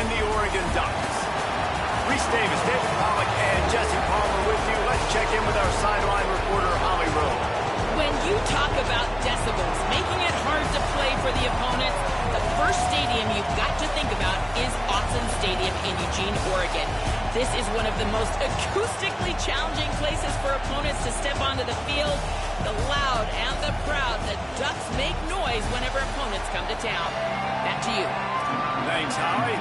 and the Oregon Ducks. Reese Davis, David Pollock, and Jesse Palmer with you. Let's check in with our sideline reporter, Holly Rowe. When you talk about decibels, making it hard to play for the opponents, the first stadium you've got to think about is Autzen Stadium in Eugene, Oregon. This is one of the most acoustically challenging places for opponents to step onto the field. The loud and the proud, the Ducks make noise whenever opponents come to town. Back to you. Thanks, Holly.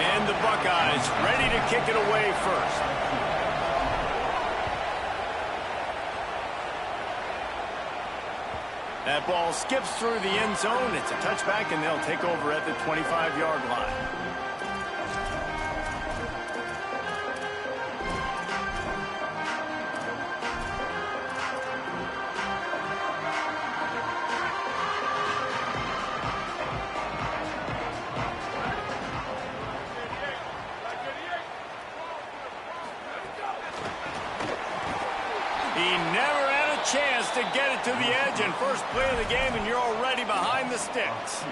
And the Buckeyes ready to kick it away first. That ball skips through the end zone. It's a touchback, and they'll take over at the 25-yard line. Chance to get it to the edge and first play of the game, and you're already behind the sticks.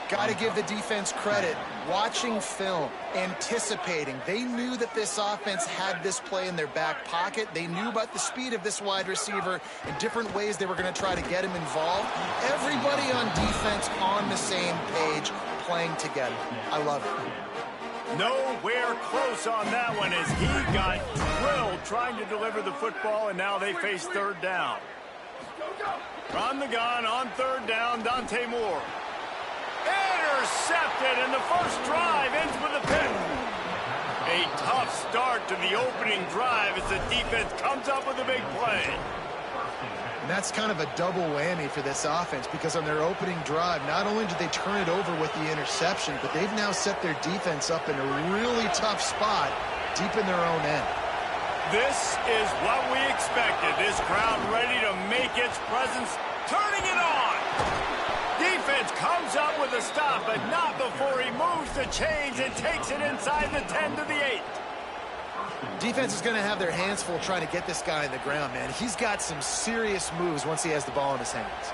Got to give the defense credit. Watching film, anticipating. They knew that this offense had this play in their back pocket. They knew about the speed of this wide receiver and different ways they were going to try to get him involved. Everybody on defense on the same page, playing together. I love it. Nowhere close on that one as he got drilled trying to deliver the football, and now they face third down. From the gun on third down, Dante Moore. Intercepted, and the first drive ends with a pick. A tough start to the opening drive as the defense comes up with a big play. And that's kind of a double whammy for this offense, because on their opening drive, not only did they turn it over with the interception, but they've now set their defense up in a really tough spot deep in their own end. This is what we expected. This crowd ready to make its presence, turning it on. Defense comes up with a stop, but not before he moves the chains and takes it inside the 10 to the 8. Defense is going to have their hands full trying to get this guy on the ground, man. He's got some serious moves once he has the ball in his hands.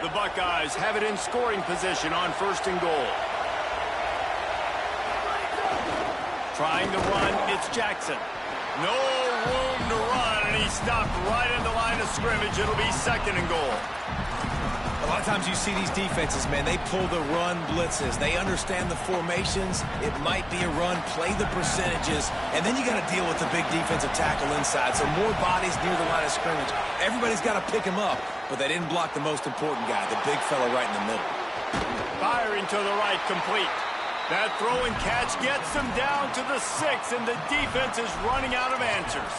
The Buckeyes have it in scoring position on first and goal. Trying to run, it's Jackson. No room to run, and he stopped right at the line of scrimmage. It'll be second and goal. A lot of times you see these defenses, man, they pull the run blitzes. They understand the formations. It might be a run, play the percentages, and then you got to deal with the big defensive tackle inside. So more bodies near the line of scrimmage. Everybody's got to pick him up, but they didn't block the most important guy, the big fella right in the middle. Firing to the right, complete. That throw and catch gets them down to the 6, and the defense is running out of answers.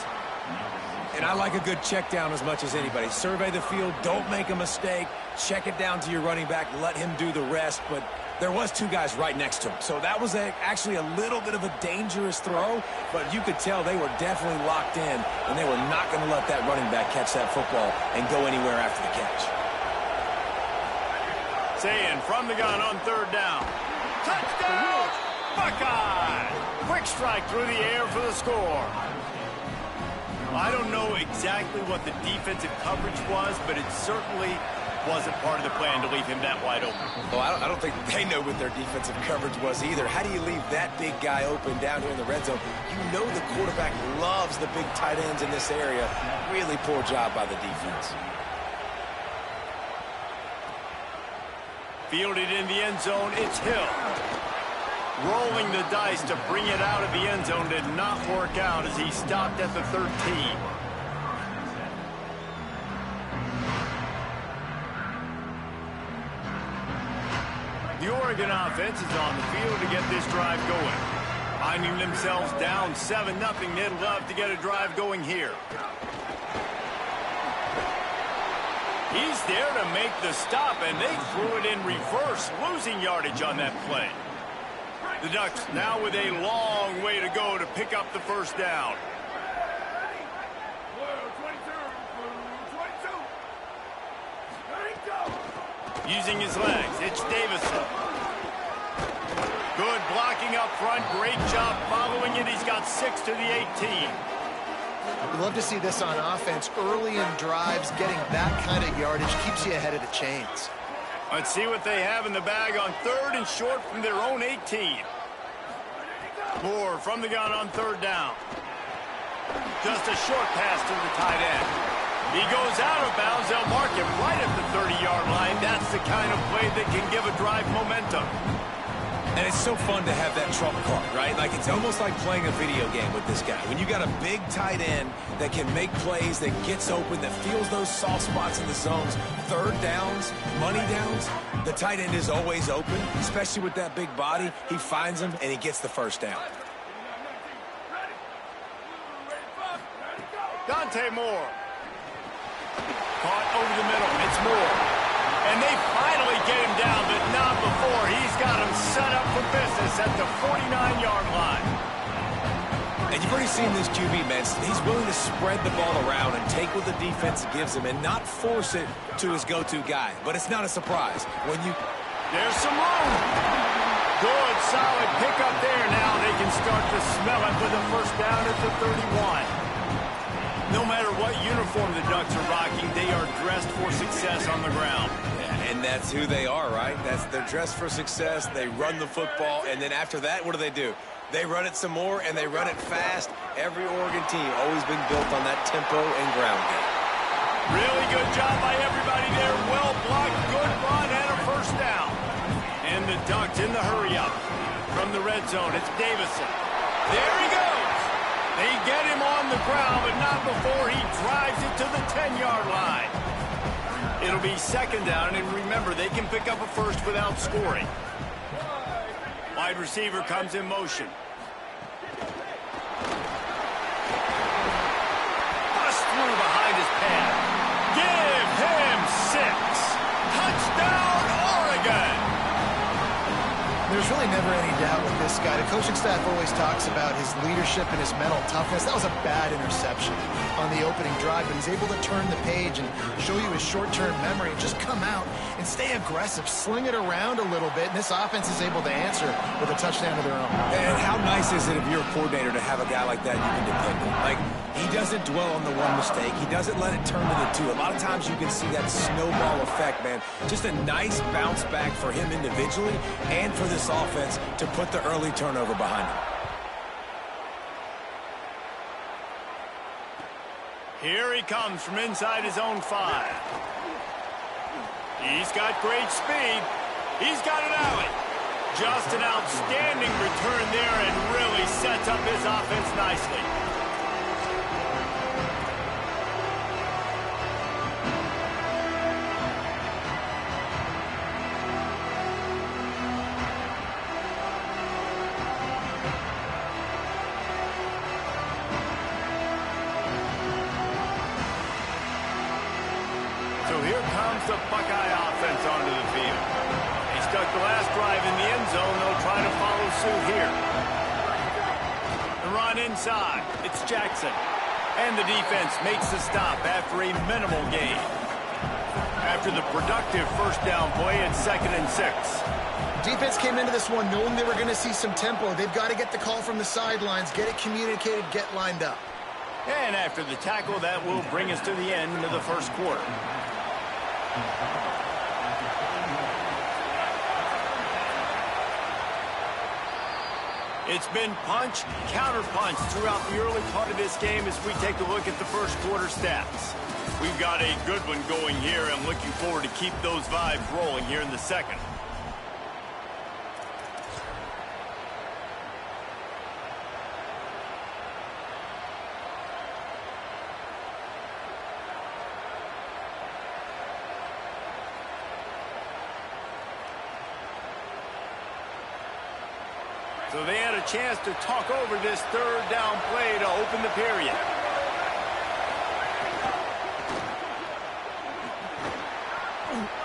And I like a good check down as much as anybody. Survey the field, don't make a mistake, check it down to your running back, let him do the rest. But there was two guys right next to him. So that was actually a little bit of a dangerous throw, but you could tell they were definitely locked in, and they were not going to let that running back catch that football and go anywhere after the catch. Saying from the gun on third down. Touchdown, Buckeye! Quick strike through the air for the score. I don't know exactly what the defensive coverage was, but it certainly wasn't part of the plan to leave him that wide open. Well, I don't think they know what their defensive coverage was either. How do you leave that big guy open down here in the red zone? You know the quarterback loves the big tight ends in this area. Really poor job by the defense. Fielded in the end zone, it's Hill. Rolling the dice to bring it out of the end zone did not work out as he stopped at the 13. The Oregon offense is on the field to get this drive going. Finding themselves down 7-0, they'd love to get a drive going here. He's there to make the stop, and they threw it in reverse, losing yardage on that play. The Ducks now with a long way to go to pick up the first down. Using his legs, it's Davison. Good blocking up front. Great job following it. He's got 6 to the 18. We love to see this on offense. Early in drives, getting that kind of yardage keeps you ahead of the chains. Let's see what they have in the bag on 3rd and short from their own 18. Moore from the gun on 3rd down. Just a short pass to the tight end. He goes out of bounds. They'll mark him right at the 30-yard line. That's the kind of play that can give a drive momentum. And it's so fun to have that trump card, right? Like, it's almost like playing a video game with this guy. When you got a big tight end that can make plays, that gets open, that feels those soft spots in the zones, 3rd downs, money downs, the tight end is always open, especially with that big body. He finds him, and he gets the 1st down. Dante Moore. Caught over the middle. It's Moore. And they finally get him down, but not before. He's got him set up for business at the 49-yard line. And you've already seen this QB, man. He's willing to spread the ball around and take what the defense gives him and not force it to his go-to guy. But it's not a surprise when you... There's some room. Good, solid pickup there. Now they can start to smell it with a 1st down at the 31. No matter what uniform the Ducks are rocking, they are dressed for success on the ground. Yeah, and that's who they are, right? They're dressed for success. They run the football, and then after that, what do? They run it some more, and they run it fast. Every Oregon team always been built on that tempo and ground game. Really good job by everybody there. Well blocked, good run, and a 1st down. And the Ducks in the hurry-up. From the red zone, it's Davison. There he goes. They get him on the ground, but not before he drives it to the 10-yard line. It'll be 2nd down, and remember, they can pick up a 1st without scoring. Wide receiver comes in motion. Bust through behind his pad. Give him 6. Touchdown, Oregon! There's really never any doubt with this guy. The coaching staff always talks about his leadership and his mental toughness. That was a bad interception on the opening drive, but he's able to turn the page and show you his short-term memory and just come out and stay aggressive, sling it around a little bit, and this offense is able to answer with a touchdown of their own. And how nice is it if you're a coordinator to have a guy like that you can depend on? Like, he doesn't dwell on the one mistake. He doesn't let it turn into 2. A lot of times you can see that snowball effect, man. Just a nice bounce back for him individually and for this offense to put the early turnover behind him. Here he comes from inside his own 5. He's got great speed. He's got an alley. Just an outstanding return there and really sets up his offense nicely. So here comes the Buckeye offense onto the field. They stuck the last drive in the end zone. They'll try to follow suit here. The run inside. It's Jackson. And the defense makes the stop after a minimal gain. After the productive 1st down play, it's 2nd and 6. Defense came into this one knowing they were going to see some tempo. They've got to get the call from the sidelines, get it communicated, get lined up. And after the tackle, that will bring us to the end of the 1st quarter. It's been punch, counter-punch throughout the early part of this game as we take a look at the 1st quarter stats. We've got a good one going here and looking forward to keep those vibes rolling here in the 2nd. So they had a chance to talk over this 3rd down play to open the period.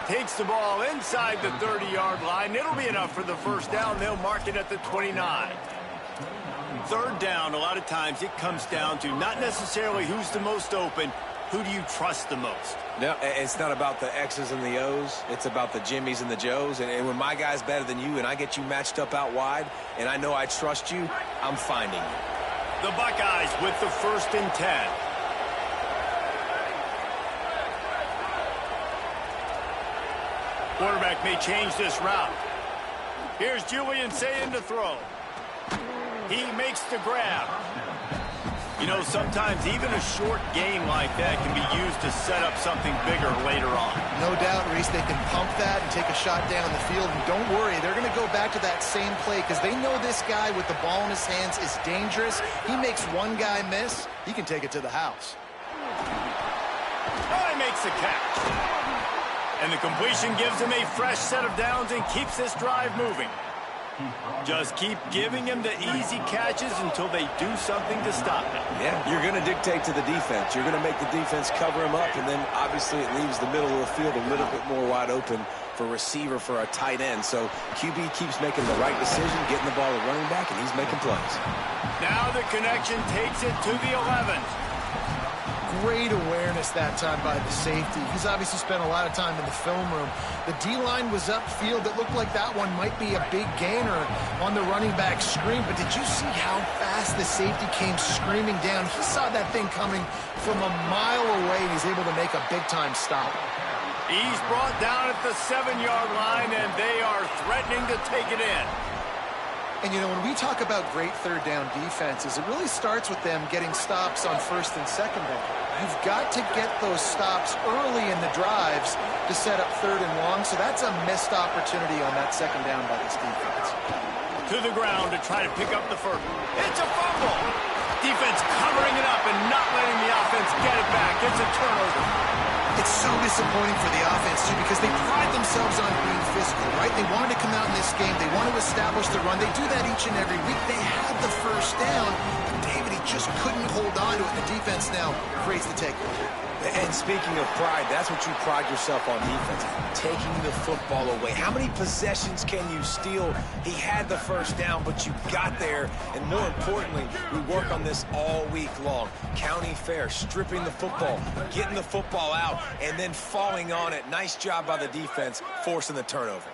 Takes the ball inside the 30-yard line. It'll be enough for the 1st down. They'll mark it at the 29. 3rd down, a lot of times it comes down to not necessarily who's the most open, who do you trust the most? No, it's not about the X's and the O's. It's about the Jimmys and the Joes. And when my guy's better than you and I get you matched up out wide and I know I trust you, I'm finding you. The Buckeyes with the 1st and 10. Quarterback may change this route. Here's Julian saying to throw. He makes the grab. You know, sometimes even a short game like that can be used to set up something bigger later on. No doubt, Reese, they can pump that and take a shot down the field. And don't worry, they're going to go back to that same play because they know this guy with the ball in his hands is dangerous. He makes one guy miss, he can take it to the house. Oh, he makes the catch. And the completion gives him a fresh set of downs and keeps this drive moving. Just keep giving him the easy catches until they do something to stop him. Yeah, you're going to dictate to the defense. You're going to make the defense cover him up, and then obviously it leaves the middle of the field a little bit more wide open for receiver, for a tight end. So QB keeps making the right decision, getting the ball to running back, and he's making plays. Now the connection takes it to the 11. Great awareness that time by the safety. He's obviously spent a lot of time in the film room. The D-line was upfield. It looked like that one might be a big gainer on the running back screen. But did you see how fast the safety came screaming down? He saw that thing coming from a mile away, and he's able to make a big-time stop. He's brought down at the 7-yard line, and they are threatening to take it in. And, you know, when we talk about great third down defenses, it really starts with them getting stops on 1st and 2nd down. You've got to get those stops early in the drives to set up 3rd and long, so that's a missed opportunity on that 2nd down by this defense. To the ground to try to pick up the first. It's a fumble. Defense covering it up and not letting the offense get it back. It's a turnover. It's so disappointing for the offense, too, because they pride themselves on being physical, right? They wanted to come out in this game. They want to establish the run. They do that each and every week. They had the first down, but David, he just couldn't hold on to it. The defense now creates the takeaway. And speaking of pride, that's what you pride yourself on defense, taking the football away. How many possessions can you steal? He had the first down, but you got there. And more importantly, we work on this all week long. County fair, stripping the football, getting the football out, and then falling on it. Nice job by the defense, forcing the turnover.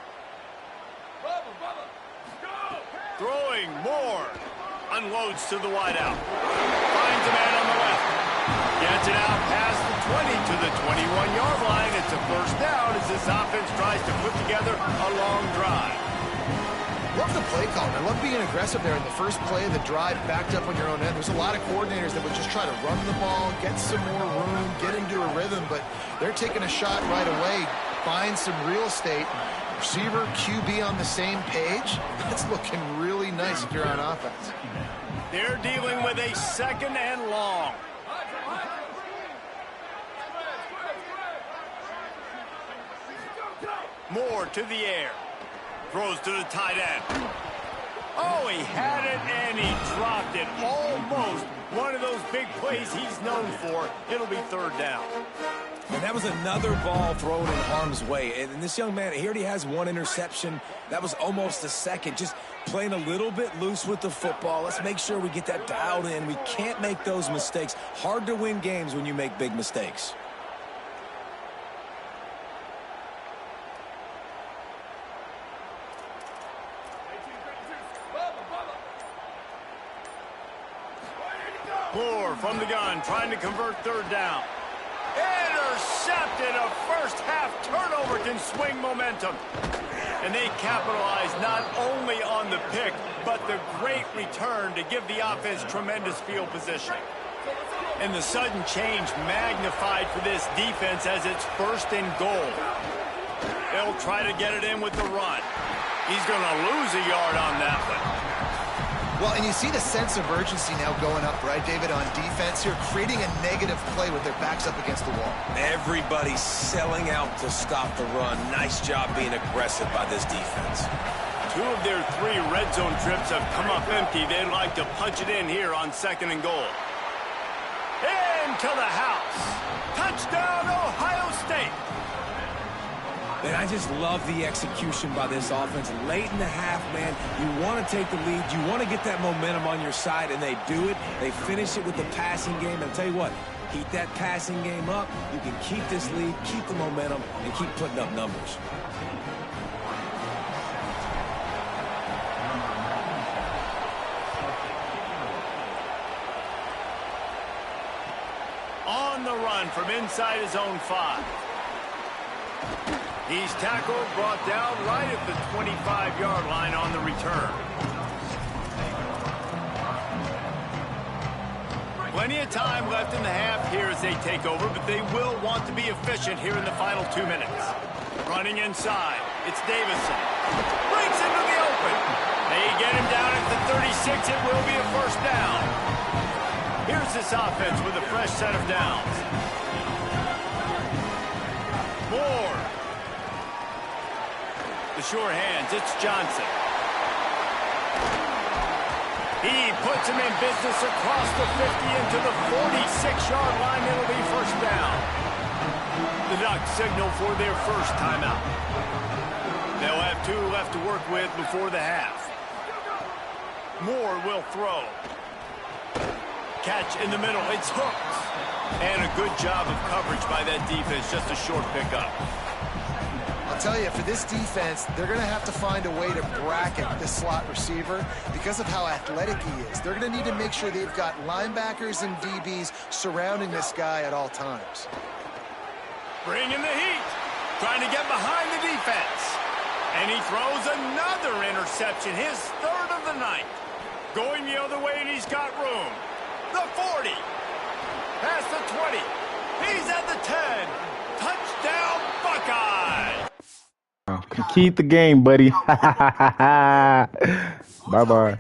Throwing more. Unloads to the wideout. Finds a man on the left. Gets it out past the 20 to the 21-yard line. It's a first down as this offense tries to put together a long drive. Love the play call. I love being aggressive there in the first play of the drive, backed up on your own end. There's a lot of coordinators that would just try to run the ball, get some more room, get into a rhythm, but they're taking a shot right away, find some real estate. Receiver, QB on the same page. That's looking really nice if you're on offense. They're dealing with a 2nd and long. Moore to the air. Throws to the tight end. Oh, he had it and he dropped it. Almost one of those big plays he's known for. It'll be 3rd down. And that was another ball thrown in harm's way. And this young man, he already has one interception. That was almost a second. Just playing a little bit loose with the football. Let's make sure we get that dialed in. We can't make those mistakes. Hard to win games when you make big mistakes. Moore from the gun, trying to convert 3rd down. Intercepted. A first-half turnover can swing momentum. And they capitalize not only on the pick, but the great return to give the offense tremendous field position. And the sudden change magnified for this defense as it's 1st and goal. They'll try to get it in with the run. He's going to lose a yard on that one. Well, and you see the sense of urgency now going up, right, David, on defense here, creating a negative play with their backs up against the wall. Everybody's selling out to stop the run. Nice job being aggressive by this defense. 2 of their 3 red zone trips have come up empty. They'd like to punch it in here on 2nd and goal. Into the house. Touchdown, Ohio State. And I just love the execution by this offense. Late in the half, man, you want to take the lead. You want to get that momentum on your side, and they do it. They finish it with the passing game. And I'll tell you what, Keep that passing game up. You can keep this lead, keep the momentum, and keep putting up numbers. On the run from inside his own 5. He's tackled, brought down right at the 25-yard line on the return. Plenty of time left in the half here as they take over, but they will want to be efficient here in the final 2 minutes. Running inside, it's Davison. Breaks into the open. They get him down at the 36. It will be a first down. Here's this offense with a fresh set of downs. Moore. The sure hands, it's Johnson. He puts him in business across the 50 into the 46-yard line. It'll be first down. The Ducks signal for their first timeout. They'll have 2 left to work with before the half. Moore will throw. Catch in the middle. It's hooked. And a good job of coverage by that defense. Just a short pickup. I'll tell you, for this defense, they're going to have to find a way to bracket this slot receiver because of how athletic he is. They're going to need to make sure they've got linebackers and DBs surrounding this guy at all times. Bringing the heat. Trying to get behind the defense. And he throws another interception, his 3rd of the night. Going the other way, and he's got room. The 40. Past the 20. He's at the 10. Touchdown, Buckeyes. Keep the game, buddy. Bye-bye.